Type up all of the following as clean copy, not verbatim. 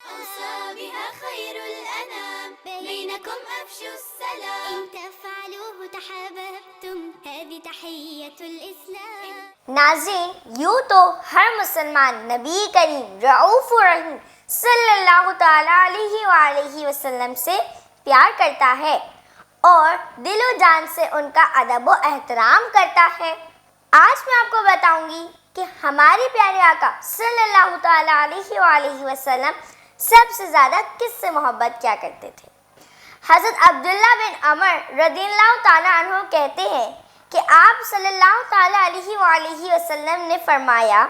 أوصى بها خير الأنام بينكم أفشوا السلام إن تفعلوه تحاببتم هذه تحية الإسلام. ناظرین، یوں تو ہر مسلمان نبی کریم رعوف الرحیم صلی اللہ تعالیٰ علیہ وآلہ وسلم سے پیار کرتا ہے اور دل و جان سے ان کا ادب و احترام کرتا ہے. آج میں آپ کو بتاؤں گی کہ ہمارے پیارے آقا صلی اللہ تعالیٰ علیہ وآلہ وسلم سب سے زیادہ کس سے محبت کیا کرتے تھے. حضرت عبداللہ بن عمر رضی اللہ تعالیٰ عنہ کہتے ہیں کہ آپ صلی اللہ تعالیٰ علیہ وآلہ وسلم نے فرمایا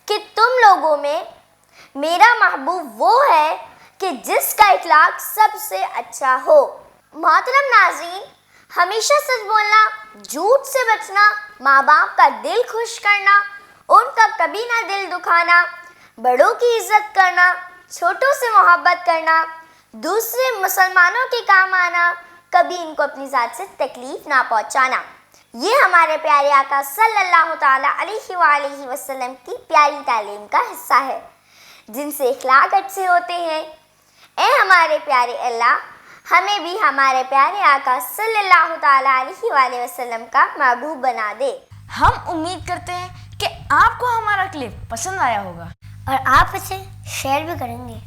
کہ تم لوگوں میں میرا محبوب وہ ہے کہ جس کا اخلاق سب سے اچھا ہو. محترم ناظرین، ہمیشہ سچ بولنا، جھوٹ سے بچنا، ماں باپ کا دل خوش کرنا، ان کا کبھی نہ دل دکھانا، بڑوں کی عزت کرنا، چھوٹوں سے محبت کرنا، دوسرے مسلمانوں کے کام آنا، کبھی ان کو اپنی ذات سے تکلیف نہ پہنچانا، یہ ہمارے پیارے آقا صلی اللہ تعالیٰ علیہ وآلہ وسلم کی پیاری تعلیم کا حصہ ہے، جن سے اخلاق اچھے ہوتے ہیں. اے ہمارے پیارے اللہ، ہمیں بھی ہمارے پیارے آقا صلی اللہ تعالیٰ علیہ وآلہ وسلم کا محبوب بنا دے. ہم امید کرتے ہیں کہ آپ کو ہمارا کلپ پسند آیا ہوگا اور آپ اسے شیئر بھی کریں گے.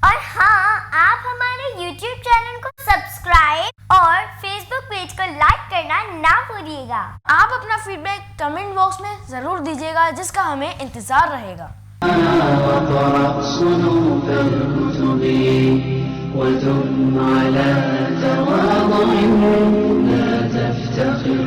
اور ہاں، آپ ہمارے یوٹیوب چینل کو سبسکرائب اور فیس بک پیج کو لائک کرنا نہ بھولیے گا. آپ اپنا فیڈ بیک کمنٹ باکس میں ضرور دیجیے گا، جس کا ہمیں انتظار رہے گا. وقرأ صنوف الكتب وثم على تواضع لا تفتخر